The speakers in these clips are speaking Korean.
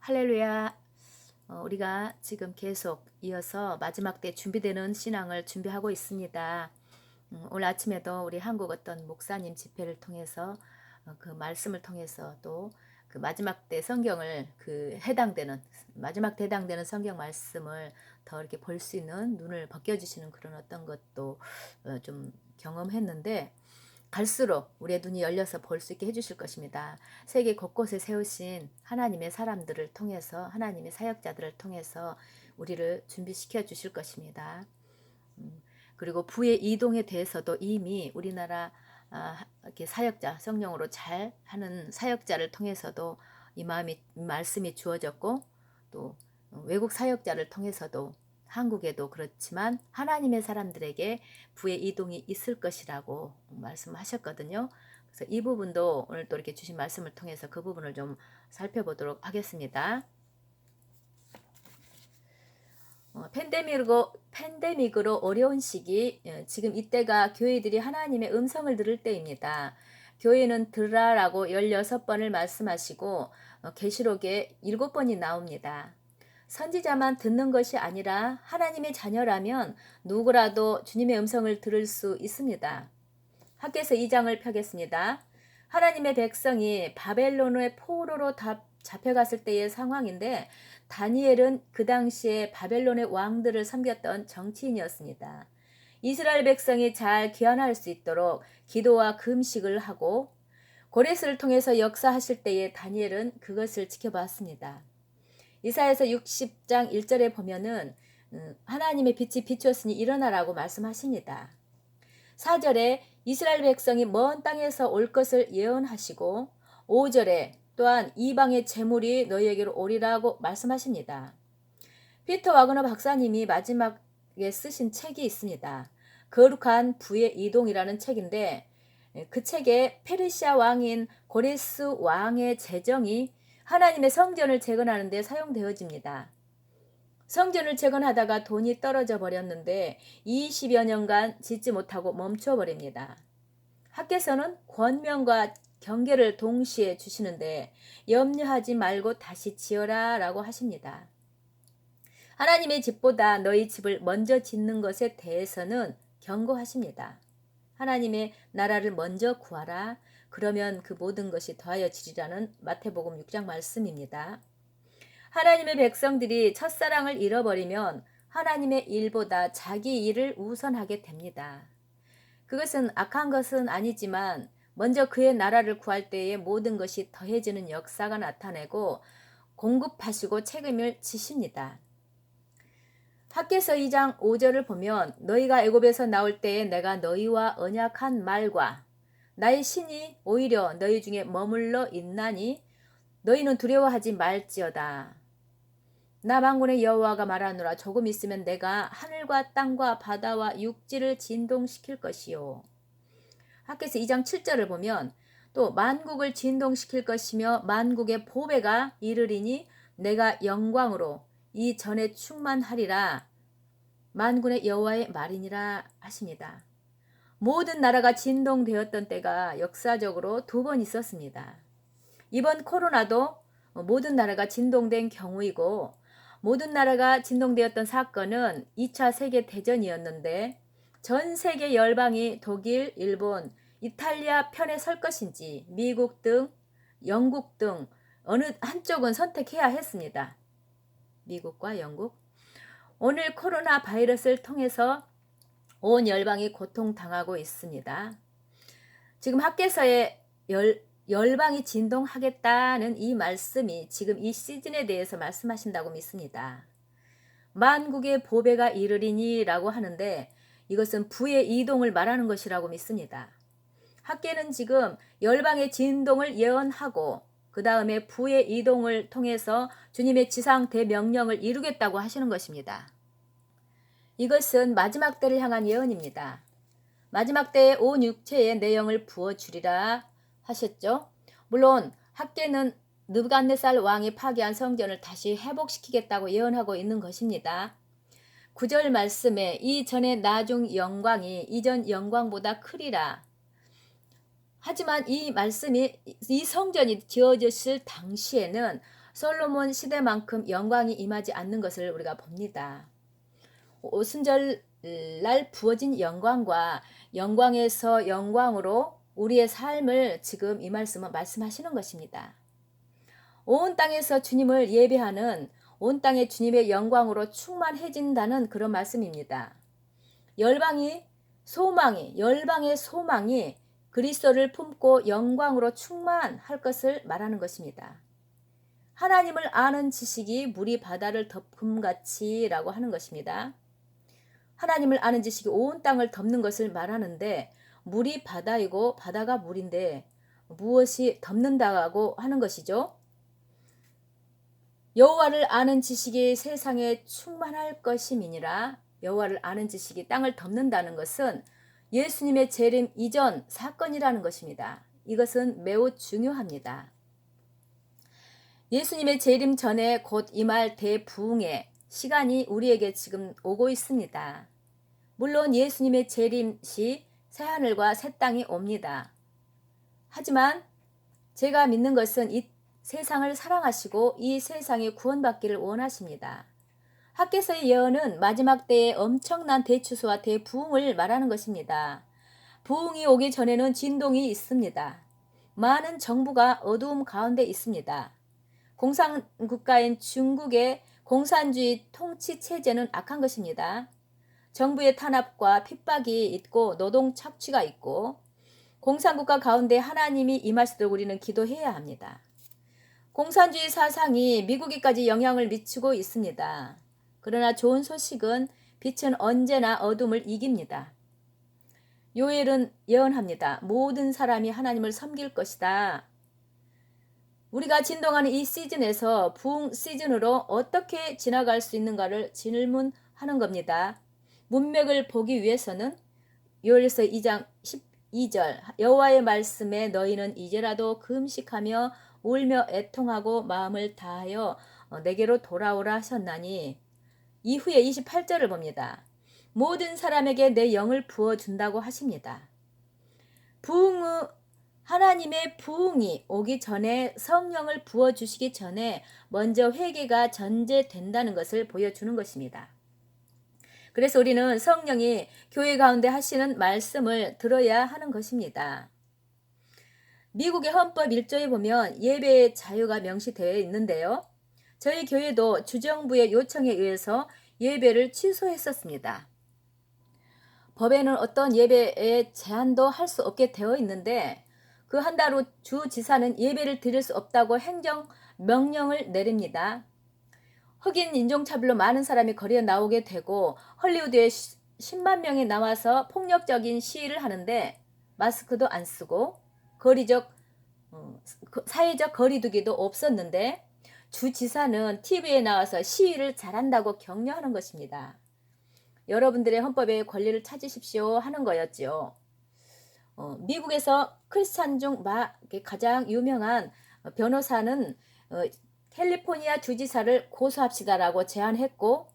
할렐루야. 우리가 지금 계속 이어서 마지막 때 준비되는 신앙을 준비하고 있습니다. 오늘 아침에도 우리 한국 어떤 목사님 집회를 통해서 그 말씀을 통해서 또 그 마지막 때 성경을 마지막 때 해당되는 성경 말씀을 더 이렇게 볼 수 있는 눈을 벗겨주시는 그런 어떤 것도 좀 경험했는데, 갈수록 우리의 눈이 열려서 볼 수 있게 해주실 것입니다. 세계 곳곳에 세우신 하나님의 사람들을 통해서, 하나님의 사역자들을 통해서 우리를 준비시켜 주실 것입니다. 그리고 부의 이동에 대해서도 이미 우리나라 이렇게 사역자, 성령으로 잘 하는 사역자를 통해서도 이 말씀이 주어졌고, 또 외국 사역자를 통해서도 한국에도 그렇지만 하나님의 사람들에게 부의 이동이 있을 것이라고 말씀하셨거든요. 그래서 이 부분도 오늘 또 이렇게 주신 말씀을 통해서 그 부분을 좀 살펴보도록 하겠습니다. 팬데믹으로 어려운 시기, 지금 이때가 교회들이 하나님의 음성을 들을 때입니다. 교회는 들으라고 16번을 말씀하시고 계시록에 7번이 나옵니다. 선지자만 듣는 것이 아니라 하나님의 자녀라면 누구라도 주님의 음성을 들을 수 있습니다. 학개서 2장을 펴겠습니다. 하나님의 백성이 바벨론의 포로로 잡혀갔을 때의 상황인데, 다니엘은 그 당시에 바벨론의 왕들을 섬겼던 정치인이었습니다. 이스라엘 백성이 잘 귀환할 수 있도록 기도와 금식을 하고 고레스를 통해서 역사하실 때에 다니엘은 그것을 지켜봤습니다. 이사야서 60장 1절에 보면은 하나님의 빛이 비추었으니 일어나라고 말씀하십니다. 4절에 이스라엘 백성이 먼 땅에서 올 것을 예언하시고, 5절에 또한 이방의 재물이 너희에게로 오리라고 말씀하십니다. 피터 와그너 박사님이 마지막에 쓰신 책이 있습니다. 거룩한 부의 이동이라는 책인데, 그 책에 페르시아 왕인 고레스 왕의 재정이 하나님의 성전을 재건하는 데 사용되어집니다. 성전을 재건하다가 돈이 떨어져 버렸는데 20여 년간 짓지 못하고 멈춰버립니다. 학개서는 권면과 경계를 동시에 주시는데, 염려하지 말고 다시 지어라 라고 하십니다. 하나님의 집보다 너희 집을 먼저 짓는 것에 대해서는 경고하십니다. 하나님의 나라를 먼저 구하라. 그러면 그 모든 것이 더하여지리라는 마태복음 6장 말씀입니다. 하나님의 백성들이 첫사랑을 잃어버리면 하나님의 일보다 자기 일을 우선하게 됩니다. 그것은 악한 것은 아니지만 먼저 그의 나라를 구할 때에 모든 것이 더해지는 역사가 나타내고 공급하시고 책임을 지십니다. 학개서 2장 5절을 보면, 너희가 애굽에서 나올 때에 내가 너희와 언약한 말과 나의 신이 오히려 너희 중에 머물러 있나니 너희는 두려워하지 말지어다. 나 만군의 여호와가 말하노라. 조금 있으면 내가 하늘과 땅과 바다와 육지를 진동시킬 것이요. 학개서 2장 7절을 보면, 또 만국을 진동시킬 것이며 만국의 보배가 이르리니 내가 영광으로 이 전에 충만하리라. 만군의 여호와의 말이니라 하십니다. 모든 나라가 진동되었던 때가 역사적으로 2번 있었습니다. 이번 코로나도 모든 나라가 진동된 경우이고, 모든 나라가 진동되었던 사건은 2차 세계대전이었는데, 전 세계 열방이 독일, 일본, 이탈리아 편에 설 것인지 미국 등 영국 등 어느 한쪽은 선택해야 했습니다. 미국과 영국. 오늘 코로나 바이러스를 통해서 온 열방이 고통당하고 있습니다. 지금 학개서에 열방이 진동하겠다는 이 말씀이 지금 이 시즌에 대해서 말씀하신다고 믿습니다. 만국의 보배가 이르리니 라고 하는데, 이것은 부의 이동을 말하는 것이라고 믿습니다. 학개는 지금 열방의 진동을 예언하고 그 다음에 부의 이동을 통해서 주님의 지상 대명령을 이루겠다고 하시는 것입니다. 이것은 마지막 때를 향한 예언입니다. 마지막 때에 온 육체의 내영을 부어주리라 하셨죠. 물론 학개는 느부갓네살 왕이 파괴한 성전을 다시 회복시키겠다고 예언하고 있는 것입니다. 9절 말씀에 이전의 나중 영광이 이전 영광보다 크리라. 하지만 이 말씀이, 이 성전이 지어졌을 당시에는 솔로몬 시대만큼 영광이 임하지 않는 것을 우리가 봅니다. 오순절날 부어진 영광과 영광에서 영광으로 우리의 삶을 지금 이 말씀은 말씀하시는 것입니다. 온 땅에서 주님을 예배하는, 온 땅에 주님의 영광으로 충만해진다는 그런 말씀입니다. 열방의 소망이 그리스도를 품고 영광으로 충만할 것을 말하는 것입니다. 하나님을 아는 지식이 물이 바다를 덮음같이라고 하는 것입니다. 하나님을 아는 지식이 온 땅을 덮는 것을 말하는데, 물이 바다이고 바다가 물인데 무엇이 덮는다고 하는 것이죠? 여호와를 아는 지식이 세상에 충만할 것임이니라. 여호와를 아는 지식이 땅을 덮는다는 것은 예수님의 재림 이전 사건이라는 것입니다. 이것은 매우 중요합니다. 예수님의 재림 전에 곧 임할 대부흥의 시간이 우리에게 지금 오고 있습니다. 물론 예수님의 재림 시 새하늘과 새 땅이 옵니다. 하지만 제가 믿는 것은 이 세상을 사랑하시고 이 세상이 구원받기를 원하십니다. 학개서의 예언은 마지막 때의 엄청난 대추수와 대부흥을 말하는 것입니다. 부흥이 오기 전에는 진동이 있습니다. 많은 정부가 어두움 가운데 있습니다. 공산국가인 중국의 공산주의 통치 체제는 악한 것입니다. 정부의 탄압과 핍박이 있고 노동 착취가 있고, 공산국가 가운데 하나님이 임하시도록 우리는 기도해야 합니다. 공산주의 사상이 미국에까지 영향을 미치고 있습니다. 그러나 좋은 소식은 빛은 언제나 어둠을 이깁니다. 요엘은 예언합니다. 모든 사람이 하나님을 섬길 것이다. 우리가 진동하는 이 시즌에서 부흥 시즌으로 어떻게 지나갈 수 있는가를 질문하는 겁니다. 문맥을 보기 위해서는 요엘서 2장 12절 여호와의 말씀에 너희는 이제라도 금식하며 울며 애통하고 마음을 다하여 내게로 돌아오라 하셨나니, 이후에 28절을 봅니다. 모든 사람에게 내 영을 부어준다고 하십니다. 하나님의 부흥이 오기 전에, 성령을 부어주시기 전에 먼저 회개가 전제된다는 것을 보여주는 것입니다. 그래서 우리는 성령이 교회 가운데 하시는 말씀을 들어야 하는 것입니다. 미국의 헌법 1조에 보면 예배의 자유가 명시되어 있는데요. 저희 교회도 주정부의 요청에 의해서 예배를 취소했었습니다. 법에는 어떤 예배의 제한도 할 수 없게 되어 있는데, 그 한 달 후 주지사는 예배를 드릴 수 없다고 행정 명령을 내립니다. 흑인 인종차별로 많은 사람이 거리에 나오게 되고, 헐리우드에 10만 명이 나와서 폭력적인 시위를 하는데 마스크도 안 쓰고 사회적 거리두기도 없었는데, 주지사는 TV에 나와서 시위를 잘한다고 격려하는 것입니다. 여러분들의 헌법의 권리를 찾으십시오 하는 거였죠. 미국에서 크리스찬 중 가장 유명한 변호사는 캘리포니아 주지사를 고소합시다라고 제안했고,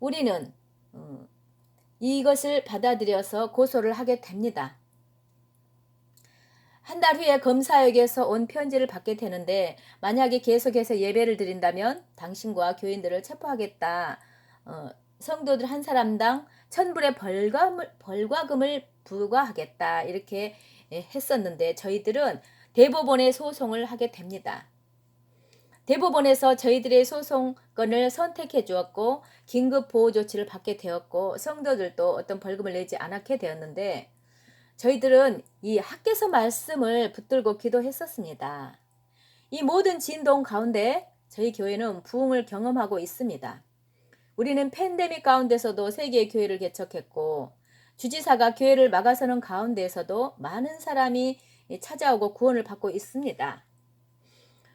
우리는 이것을 받아들여서 고소를 하게 됩니다. 한 달 후에 검사에게서 온 편지를 받게 되는데, 만약에 계속해서 예배를 드린다면 당신과 교인들을 체포하겠다. 성도들 한 사람당 1,000불의 벌과금을 부과하겠다. 이렇게 했었는데, 저희들은 대법원에 소송을 하게 됩니다. 대법원에서 저희들의 소송권을 선택해 주었고, 긴급 보호 조치를 받게 되었고, 성도들도 어떤 벌금을 내지 않게 되었는데, 저희들은 이 학개서 말씀을 붙들고 기도했었습니다. 이 모든 진동 가운데 저희 교회는 부흥을 경험하고 있습니다. 우리는 팬데믹 가운데서도 3개의 교회를 개척했고, 주지사가 교회를 막아서는 가운데에서도 많은 사람이 찾아오고 구원을 받고 있습니다.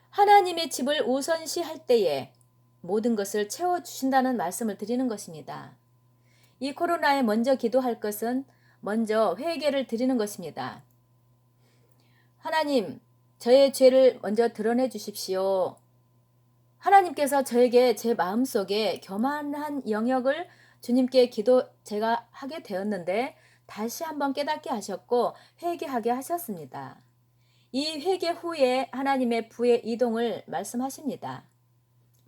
하나님의 집을 우선시할 때에 모든 것을 채워주신다는 말씀을 드리는 것입니다. 이 코로나에 먼저 기도할 것은 먼저 회개를 드리는 것입니다. 하나님, 저의 죄를 먼저 드러내 주십시오. 하나님께서 저에게 제 마음속에 교만한 영역을 주님께 제가 하게 되었는데 다시 한번 깨닫게 하셨고 회개하게 하셨습니다. 이 회개 후에 하나님의 부의 이동을 말씀하십니다.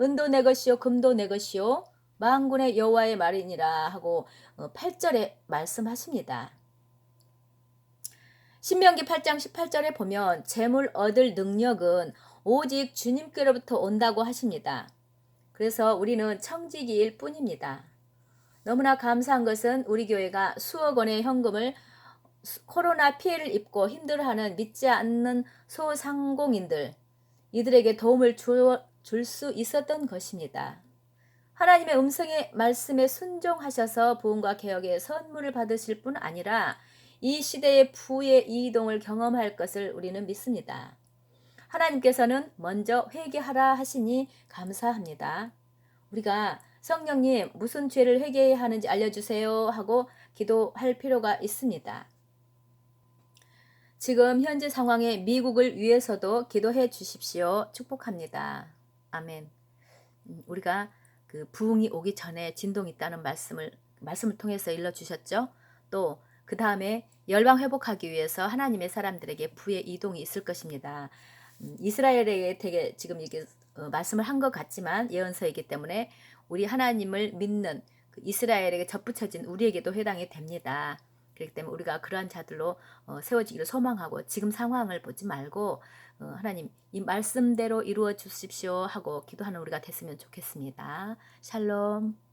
은도 내 것이요 금도 내 것이요 만군의 여호와의 말이니라 하고 8절에 말씀하십니다. 신명기 8장 18절에 보면 재물 얻을 능력은 오직 주님께로부터 온다고 하십니다. 그래서 우리는 청지기일 뿐입니다. 너무나 감사한 것은 우리 교회가 수억 원의 현금을 코로나 피해를 입고 힘들어하는 믿지 않는 소상공인들, 이들에게 도움을 줄 수 있었던 것입니다. 하나님의 음성의 말씀에 순종하셔서 부흥과 개혁의 선물을 받으실 뿐 아니라 이 시대의 부의 이동을 경험할 것을 우리는 믿습니다. 하나님께서는 먼저 회개하라 하시니 감사합니다. 우리가 성령님 무슨 죄를 회개해야 하는지 알려주세요 하고 기도할 필요가 있습니다. 지금 현재 상황에 미국을 위해서도 기도해 주십시오. 축복합니다. 아멘. 우리가 그 부흥이 오기 전에 진동이 있다는 말씀을 통해서 일러주셨죠. 또 그 다음에 열방 회복하기 위해서 하나님의 사람들에게 부의 이동이 있을 것입니다. 이스라엘에게 되게 지금 이게 말씀을 한 것 같지만 예언서이기 때문에 우리 하나님을 믿는 그 이스라엘에게 접붙여진 우리에게도 해당이 됩니다. 그렇기 때문에 우리가 그러한 자들로 세워지기를 소망하고 지금 상황을 보지 말고 하나님 이 말씀대로 이루어 주십시오 하고 기도하는 우리가 됐으면 좋겠습니다. 샬롬.